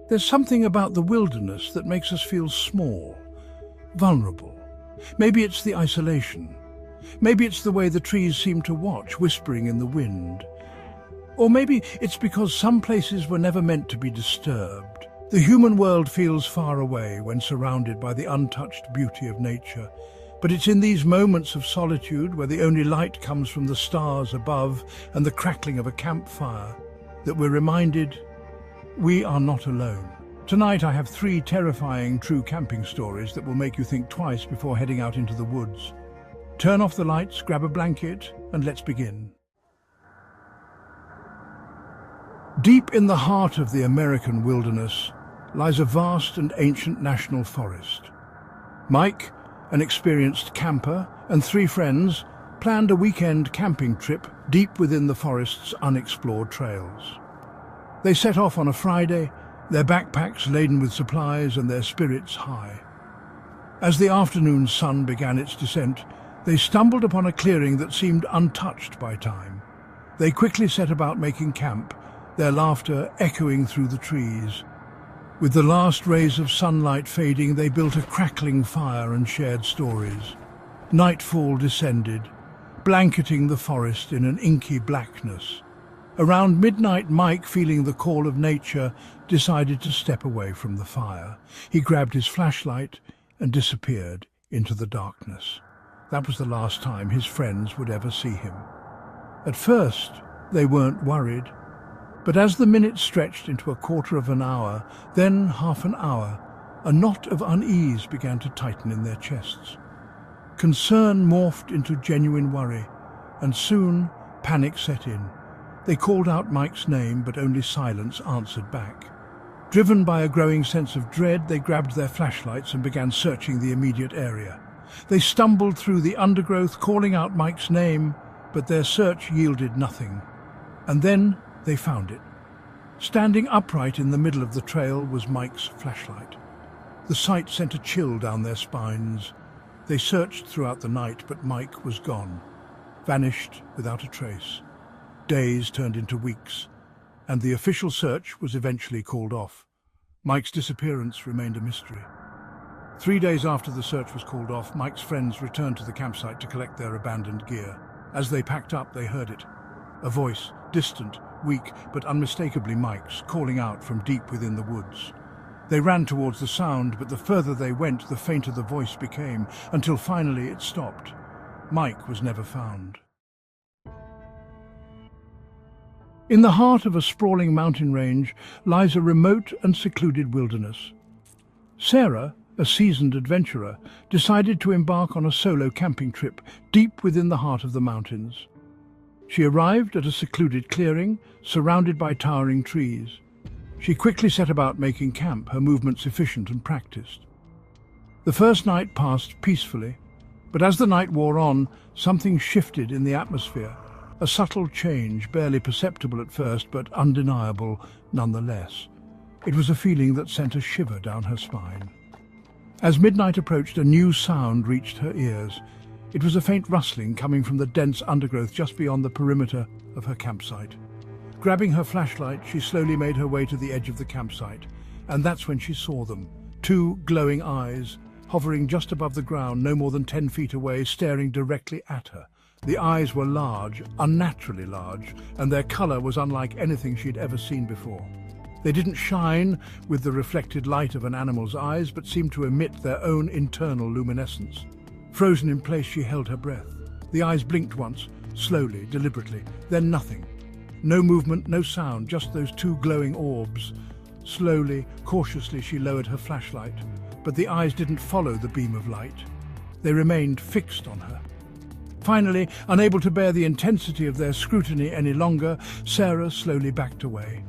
There's something about the wilderness that makes us feel small, vulnerable. Maybe it's the isolation. Maybe it's the way the trees seem to watch, whispering in the wind. Or maybe it's because some places were never meant to be disturbed. The human world feels far away when surrounded by the untouched beauty of nature. But it's in these moments of solitude, where the only light comes from the stars above and the crackling of a campfire, that we're reminded we are not alone. Tonight I have 3 terrifying true camping stories that will make you think twice before heading out into the woods. Turn off the lights, grab a blanket, and let's begin. Deep in the heart of the American wilderness lies a vast and ancient national forest. Mike, an experienced camper, and 3 friends planned a weekend camping trip deep within the forest's unexplored trails. They set off on a Friday, their backpacks laden with supplies and their spirits high. As the afternoon sun began its descent, they stumbled upon a clearing that seemed untouched by time. They quickly set about making camp, their laughter echoing through the trees. With the last rays of sunlight fading, they built a crackling fire and shared stories. Nightfall descended, blanketing the forest in an inky blackness. Around midnight, Mike, feeling the call of nature, decided to step away from the fire. He grabbed his flashlight and disappeared into the darkness. That was the last time his friends would ever see him. At first, they weren't worried. But as the minutes stretched into a quarter of an hour, then half an hour, a knot of unease began to tighten in their chests. Concern morphed into genuine worry, and soon panic set in. They called out Mike's name, but only silence answered back. Driven by a growing sense of dread, they grabbed their flashlights and began searching the immediate area. They stumbled through the undergrowth, calling out Mike's name, but their search yielded nothing. And then they found it. Standing upright in the middle of the trail was Mike's flashlight. The sight sent a chill down their spines. They searched throughout the night, but Mike was gone, vanished without a trace. Days turned into weeks, and the official search was eventually called off. Mike's disappearance remained a mystery. 3 days after the search was called off, Mike's friends returned to the campsite to collect their abandoned gear. As they packed up, they heard it. A voice, distant, weak, but unmistakably Mike's, calling out from deep within the woods. They ran towards the sound, but the further they went, the fainter the voice became, until finally it stopped. Mike was never found. In the heart of a sprawling mountain range lies a remote and secluded wilderness. Sarah, a seasoned adventurer, decided to embark on a solo camping trip deep within the heart of the mountains. She arrived at a secluded clearing, surrounded by towering trees. She quickly set about making camp, her movements efficient and practiced. The first night passed peacefully, but as the night wore on, something shifted in the atmosphere. A subtle change, barely perceptible at first, but undeniable nonetheless. It was a feeling that sent a shiver down her spine. As midnight approached, a new sound reached her ears. It was a faint rustling coming from the dense undergrowth just beyond the perimeter of her campsite. Grabbing her flashlight, she slowly made her way to the edge of the campsite, and that's when she saw them. 2 glowing eyes, hovering just above the ground, no more than 10 feet away, staring directly at her. The eyes were large, unnaturally large, and their color was unlike anything she'd ever seen before. They didn't shine with the reflected light of an animal's eyes, but seemed to emit their own internal luminescence. Frozen in place, she held her breath. The eyes blinked once, slowly, deliberately, then nothing. No movement, no sound, just those 2 glowing orbs. Slowly, cautiously, she lowered her flashlight, but the eyes didn't follow the beam of light. They remained fixed on her. Finally, unable to bear the intensity of their scrutiny any longer, Sarah slowly backed away.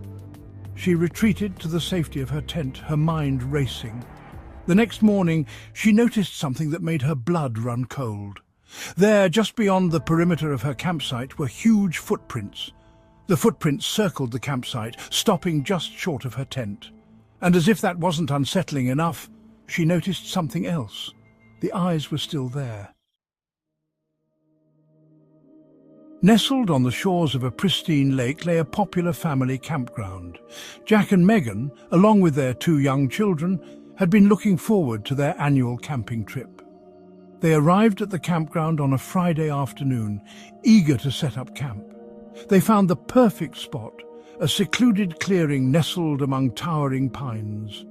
She retreated to the safety of her tent, her mind racing. The next morning, she noticed something that made her blood run cold. There, just beyond the perimeter of her campsite, were huge footprints. The footprints circled the campsite, stopping just short of her tent. And as if that wasn't unsettling enough, she noticed something else. The eyes were still there. Nestled on the shores of a pristine lake lay a popular family campground. Jack and Megan, along with their 2 young children, had been looking forward to their annual camping trip. They arrived at the campground on a Friday afternoon, eager to set up camp. They found the perfect spot, a secluded clearing nestled among towering pines.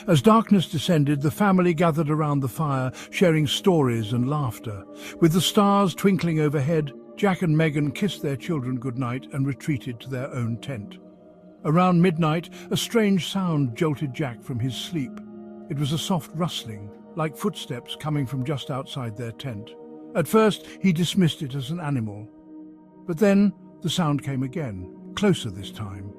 As darkness descended, the family gathered around the fire, sharing stories and laughter. With the stars twinkling overhead, Jack and Megan kissed their children goodnight and retreated to their own tent. Around midnight, a strange sound jolted Jack from his sleep. It was a soft rustling, like footsteps coming from just outside their tent. At first, he dismissed it as an animal. But then, the sound came again, closer this time.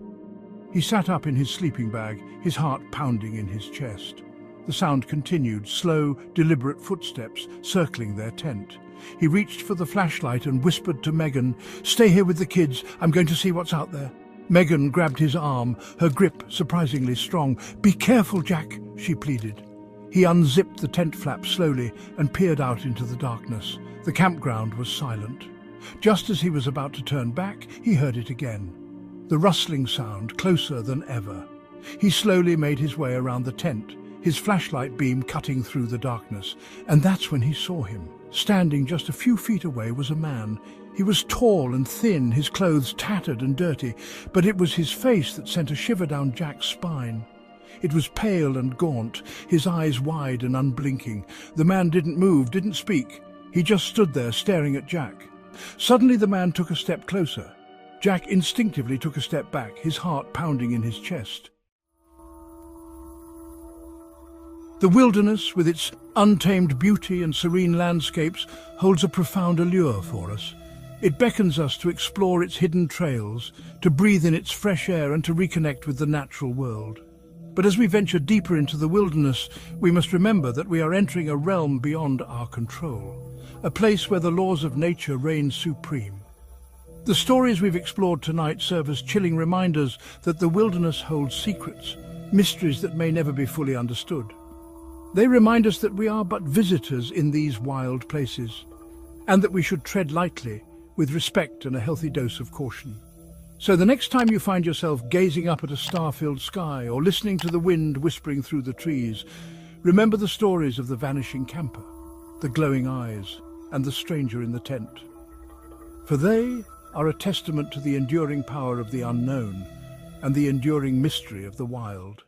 He sat up in his sleeping bag, his heart pounding in his chest. The sound continued, slow, deliberate footsteps circling their tent. He reached for the flashlight and whispered to Megan, "Stay here with the kids, I'm going to see what's out there." Megan grabbed his arm, her grip surprisingly strong. "Be careful, Jack," she pleaded. He unzipped the tent flap slowly and peered out into the darkness. The campground was silent. Just as he was about to turn back, he heard it again. The rustling sound, closer than ever. He slowly made his way around the tent, his flashlight beam cutting through the darkness. And that's when he saw him. Standing just a few feet away was a man. He was tall and thin, his clothes tattered and dirty, but it was his face that sent a shiver down Jack's spine. It was pale and gaunt, his eyes wide and unblinking. The man didn't move, didn't speak. He just stood there staring at Jack. Suddenly the man took a step closer. Jack instinctively took a step back, his heart pounding in his chest. The wilderness, with its untamed beauty and serene landscapes, holds a profound allure for us. It beckons us to explore its hidden trails, to breathe in its fresh air and to reconnect with the natural world. But as we venture deeper into the wilderness, we must remember that we are entering a realm beyond our control, a place where the laws of nature reign supreme. The stories we've explored tonight serve as chilling reminders that the wilderness holds secrets, mysteries that may never be fully understood. They remind us that we are but visitors in these wild places, and that we should tread lightly, with respect and a healthy dose of caution. So the next time you find yourself gazing up at a star-filled sky or listening to the wind whispering through the trees, remember the stories of the vanishing camper, the glowing eyes, and the stranger in the tent. For they are a testament to the enduring power of the unknown and the enduring mystery of the wild.